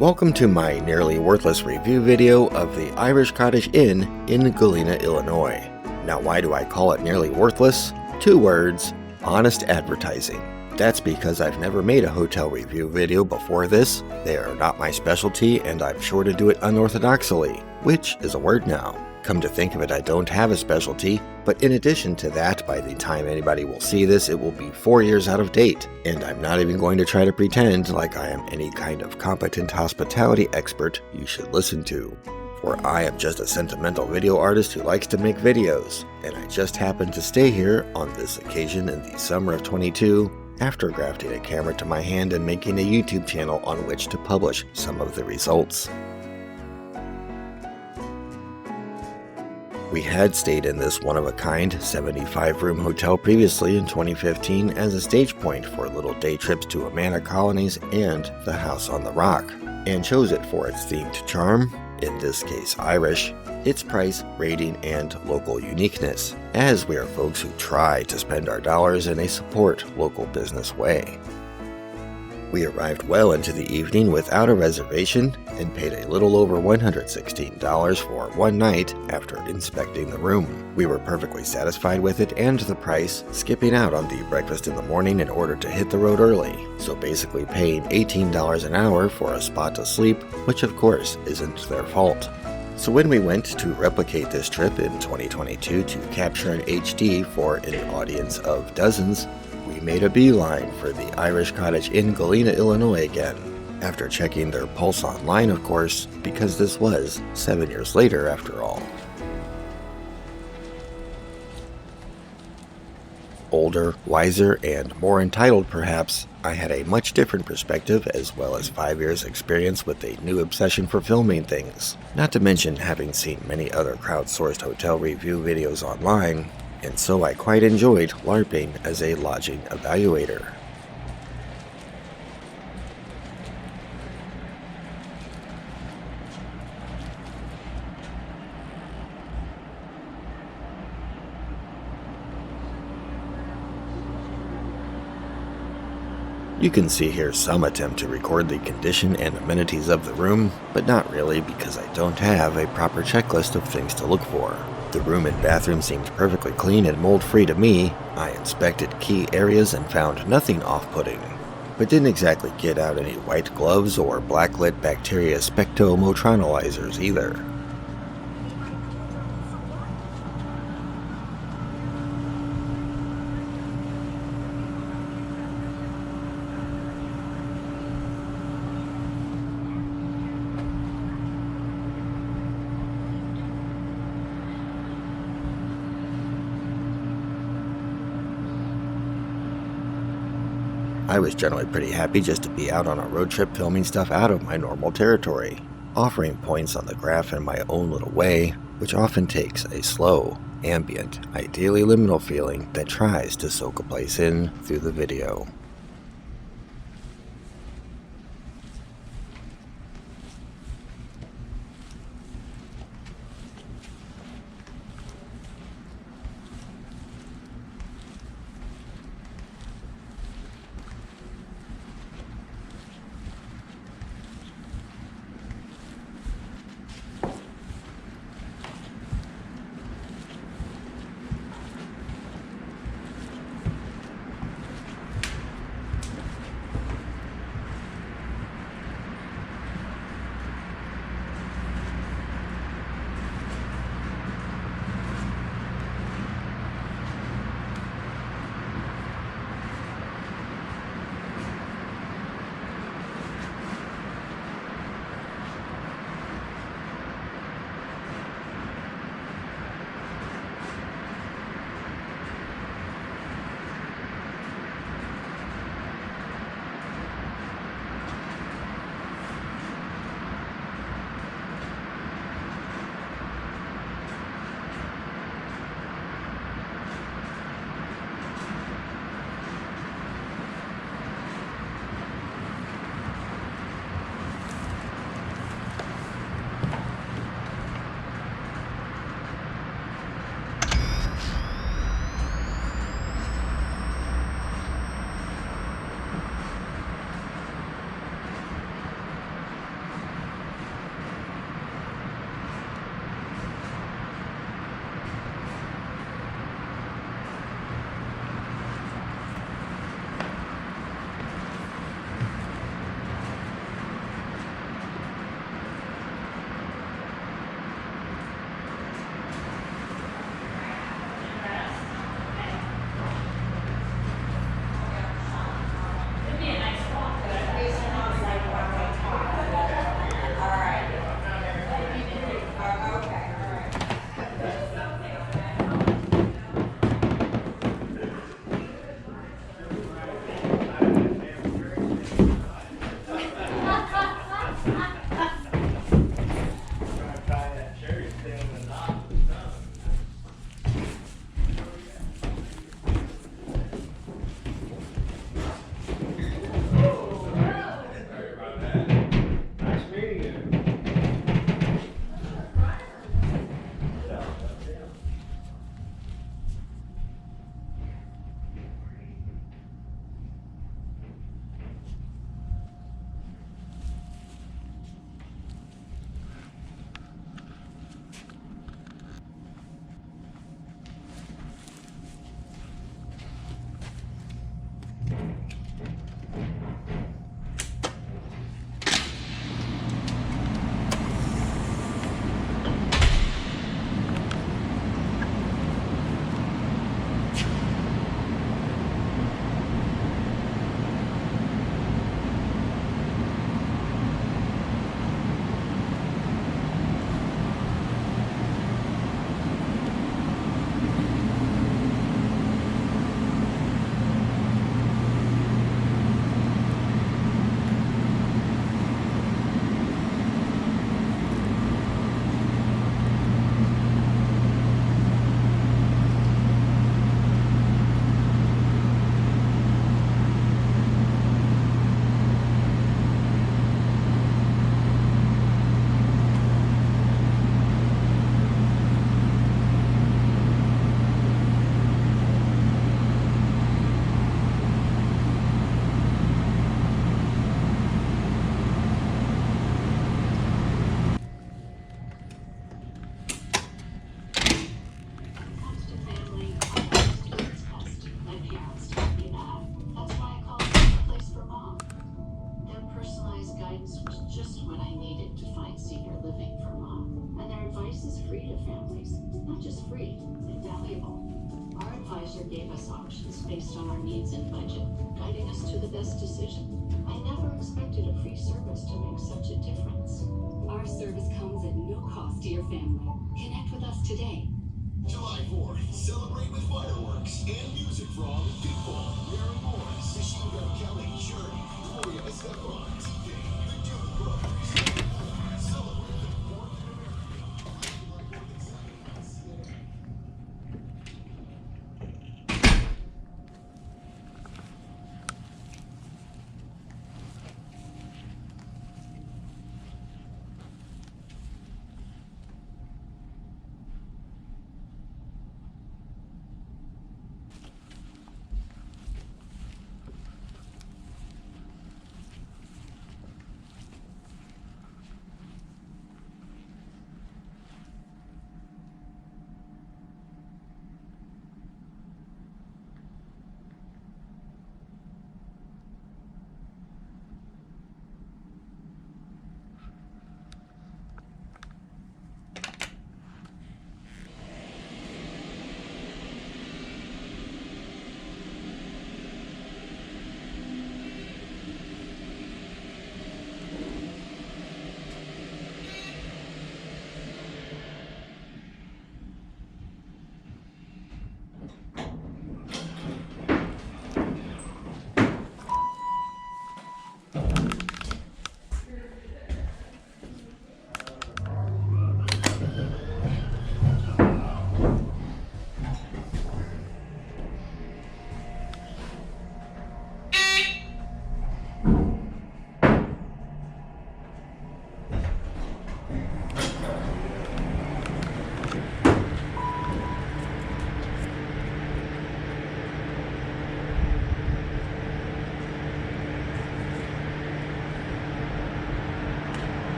Welcome to my nearly worthless review video of the Irish Cottage Inn in Galena, Illinois. Now, why do I call it nearly worthless? 2 words: honest advertising. That's because I've never made a hotel review video before this. They are not my specialty, and I'm sure to do it unorthodoxly, which is a word now. Come to think of it, I don't have a specialty, but in addition to that, by the time anybody will see this, it will be 4 years out of date, and I'm not even going to try to pretend like I am any kind of competent hospitality expert you should listen to. For I am just a sentimental video artist who likes to make videos, and I just happened to stay here on this occasion in the summer of 22, after grafting a camera to my hand and making a YouTube channel on which to publish some of the results. We had stayed in this one-of-a-kind 75-room hotel previously in 2015 as a stage point for little day trips to Amana Colonies and the House on the Rock, and chose it for its themed charm, in this case Irish, its price, rating, and local uniqueness, as we are folks who try to spend our dollars in a support local business way. We arrived well into the evening without a reservation and paid a little over $116 for one night after inspecting the room. We were perfectly satisfied with it and the price, skipping out on the breakfast in the morning in order to hit the road early, so basically paying $18 an hour for a spot to sleep, which of course isn't their fault. So when we went to replicate this trip in 2022 to capture an HD for an audience of dozens, we made a beeline for the Irish Cottage in Galena, Illinois again, after checking their pulse online, of course, because this was 7 years later after all. Older, wiser, and more entitled perhaps, I had a much different perspective as well as 5 years experience with a new obsession for filming things, not to mention having seen many other crowdsourced hotel review videos online, and so I quite enjoyed LARPing as a lodging evaluator. You can see here some attempt to record the condition and amenities of the room, but not really because I don't have a proper checklist of things to look for. The room and bathroom seemed perfectly clean and mold-free to me. I inspected key areas and found nothing off-putting, but didn't exactly get out any white gloves or blacklit bacteria spectromotronalizers either. I was generally pretty happy just to be out on a road trip filming stuff out of my normal territory, offering points on the graph in my own little way, which often takes a slow, ambient, ideally liminal feeling that tries to soak a place in through the video. This is free to families, not just free, but valuable. Our advisor gave us options based on our needs and budget, guiding us to the best decision. I never expected a free service to make such a difference. Our service comes at no cost to your family. Connect with us today. July 4th, celebrate with fireworks and music from Pitbull, Mary Morris, Machine Gun Kelly, Journey, Gloria Estefan, T-Day, The Doobie Brothers. Celebrate the 4th in America.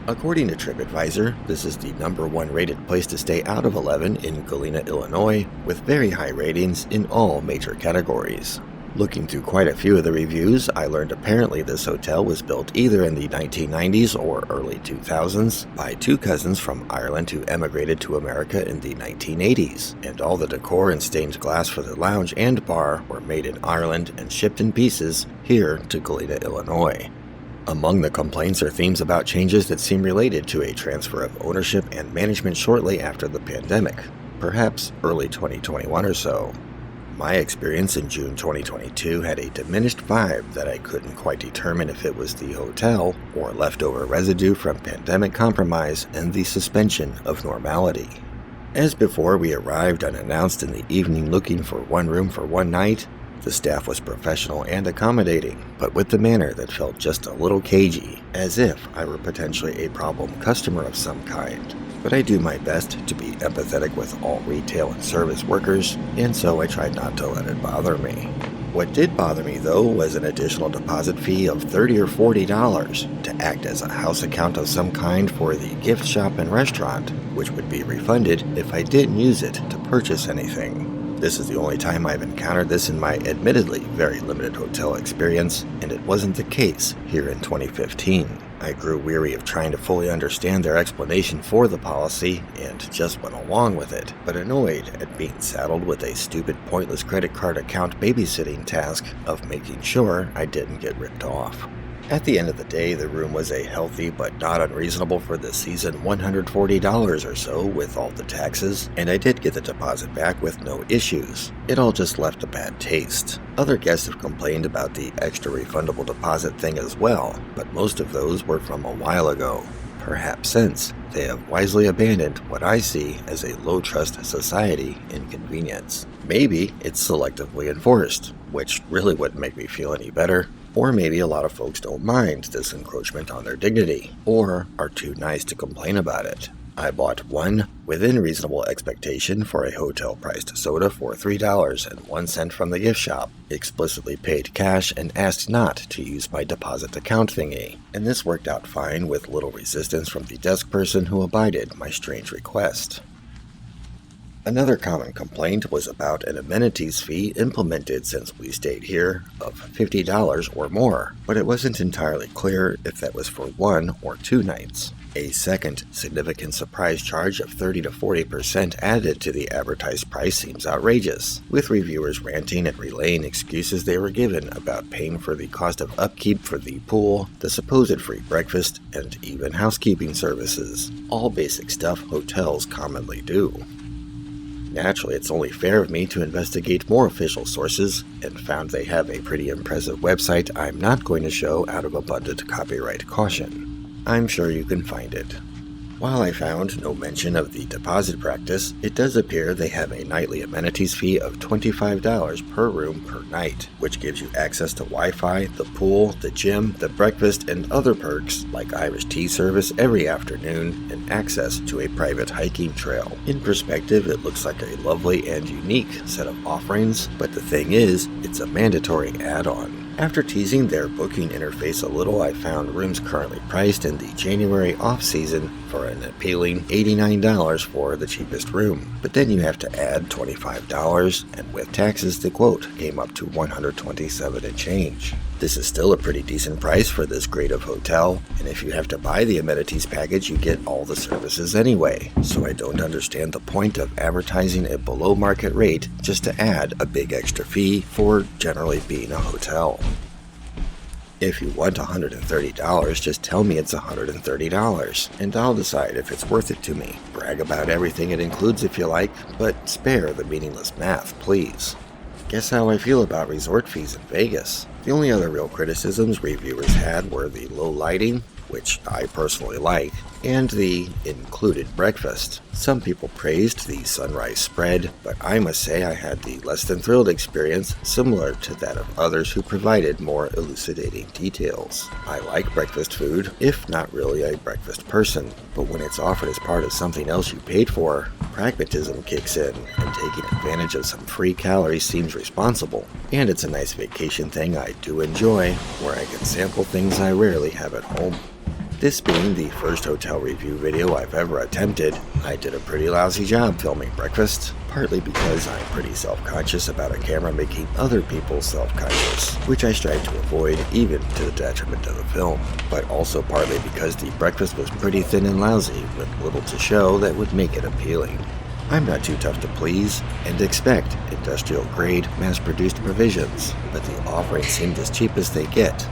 According to TripAdvisor, this is the #1 rated place to stay out of 11 in Galena, Illinois, with very high ratings in all major categories. Looking through quite a few of the reviews, I learned apparently this hotel was built either in the 1990s or early 2000s by two cousins from Ireland who emigrated to America in the 1980s, and all the decor and stained glass for the lounge and bar were made in Ireland and shipped in pieces here to Galena, Illinois. Among the complaints are themes about changes that seem related to a transfer of ownership and management shortly after the pandemic, perhaps early 2021 or so. My experience in June 2022 had a diminished vibe that I couldn't quite determine if it was the hotel or leftover residue from pandemic compromise and the suspension of normality. As before, we arrived unannounced in the evening looking for one room for one night, The staff was professional and accommodating, but with the manner that felt just a little cagey, as if I were potentially a problem customer of some kind. But I do my best to be empathetic with all retail and service workers, and so I tried not to let it bother me. What did bother me, though, was an additional deposit fee of $30 or $40 to act as a house account of some kind for the gift shop and restaurant, which would be refunded if I didn't use it to purchase anything. This is the only time I've encountered this in my admittedly very limited hotel experience, and it wasn't the case here in 2015. I grew weary of trying to fully understand their explanation for the policy and just went along with it, but annoyed at being saddled with a stupid, pointless credit card account babysitting task of making sure I didn't get ripped off. At the end of the day, the room was a healthy but not unreasonable for the season $140 or so with all the taxes, and I did get the deposit back with no issues. It all just left a bad taste. Other guests have complained about the extra refundable deposit thing as well, but most of those were from a while ago. Perhaps since, they have wisely abandoned what I see as a low-trust society inconvenience. Maybe it's selectively enforced, which really wouldn't make me feel any better. Or maybe a lot of folks don't mind this encroachment on their dignity, or are too nice to complain about it. I bought one within reasonable expectation for a hotel-priced soda for $3.01 from the gift shop, explicitly paid cash and asked not to use my deposit account thingy, and this worked out fine with little resistance from the desk person who abided my strange request. Another common complaint was about an amenities fee implemented since we stayed here of $50 or more, but it wasn't entirely clear if that was for 1 or 2 nights. A second significant surprise charge of 30 to 40% added to the advertised price seems outrageous, with reviewers ranting and relaying excuses they were given about paying for the cost of upkeep for the pool, the supposed free breakfast, and even housekeeping services. All basic stuff hotels commonly do. Naturally, it's only fair of me to investigate more official sources, and found they have a pretty impressive website I'm not going to show out of abundant copyright caution. I'm sure you can find it. While I found no mention of the deposit practice, it does appear they have a nightly amenities fee of $25 per room per night, which gives you access to Wi-Fi, the pool, the gym, the breakfast, and other perks like Irish tea service every afternoon and access to a private hiking trail. In perspective, it looks like a lovely and unique set of offerings, but the thing is, it's a mandatory add-on. After teasing their booking interface a little, I found rooms currently priced in the January off-season for an appealing $89 for the cheapest room. But then you have to add $25, and with taxes the quote came up to $127 and change. This is still a pretty decent price for this grade of hotel, and if you have to buy the amenities package, you get all the services anyway. So I don't understand the point of advertising a below market rate just to add a big extra fee for generally being a hotel. If you want $130, just tell me it's $130, and I'll decide if it's worth it to me. Brag about everything it includes if you like, but spare the meaningless math, please. Guess how I feel about resort fees in Vegas. The only other real criticisms reviewers had were the low lighting, which I personally like, and the included breakfast. Some people praised the sunrise spread, but I must say I had the less than thrilled experience similar to that of others who provided more elucidating details. I like breakfast food, if not really a breakfast person, but when it's offered as part of something else you paid for, pragmatism kicks in, and taking advantage of some free calories seems responsible. And it's a nice vacation thing I do enjoy, where I can sample things I rarely have at home. This being the first hotel review video I've ever attempted, I did a pretty lousy job filming breakfast, partly because I'm pretty self-conscious about a camera making other people self-conscious, which I strive to avoid even to the detriment of the film, but also partly because the breakfast was pretty thin and lousy with little to show that would make it appealing. I'm not too tough to please, and expect industrial-grade, mass-produced provisions, but the offerings seemed as cheap as they get.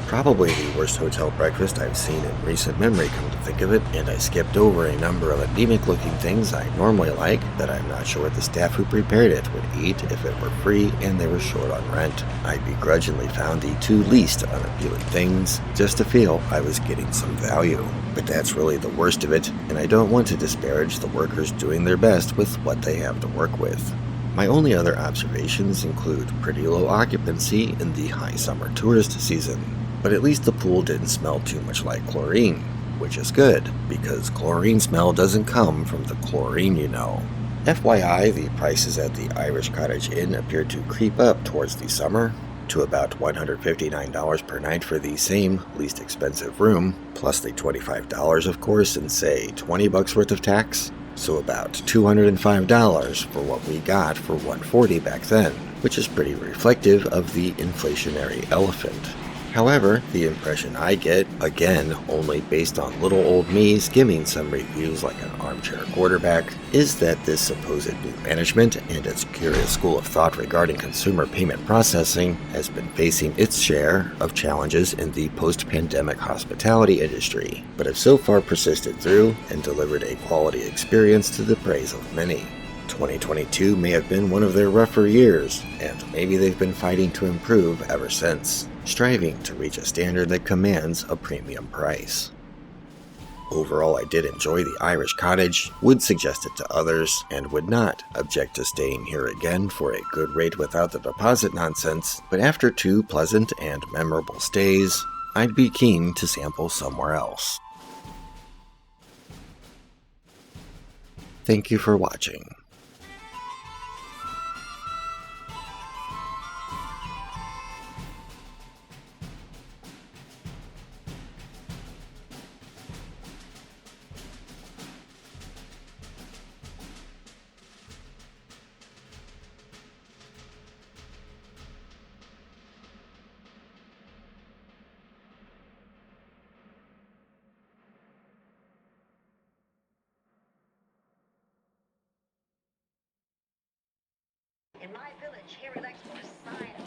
Probably the worst hotel breakfast I've seen in recent memory, come to think of it, and I skipped over a number of anemic-looking things I normally like that I'm not sure the staff who prepared it would eat if it were free and they were short on rent. I begrudgingly found the 2 least unappealing things, just to feel I was getting some value. But that's really the worst of it, and I don't want to disparage the workers doing their best with what they have to work with. My only other observations include pretty low occupancy in the high summer tourist season, but at least the pool didn't smell too much like chlorine, which is good, because chlorine smell doesn't come from the chlorine you know. FYI, the prices at the Irish Cottage Inn appear to creep up towards the summer, to about $159 per night for the same, least expensive room, plus the $25 of course, and say $20 worth of tax. So about $205 for what we got for $140 back then, which is pretty reflective of the inflationary elephant. However, the impression I get, again only based on little old me skimming some reviews like an armchair quarterback, is that this supposed new management and its curious school of thought regarding consumer payment processing has been facing its share of challenges in the post-pandemic hospitality industry, but have so far persisted through and delivered a quality experience to the praise of many. 2022 may have been one of their rougher years, and maybe they've been fighting to improve ever since, striving to reach a standard that commands a premium price. Overall, I did enjoy the Irish Cottage, would suggest it to others, and would not object to staying here again for a good rate without the deposit nonsense, but after 2 pleasant and memorable stays, I'd be keen to sample somewhere else. Thank you for watching. In my village, here at Expo, sign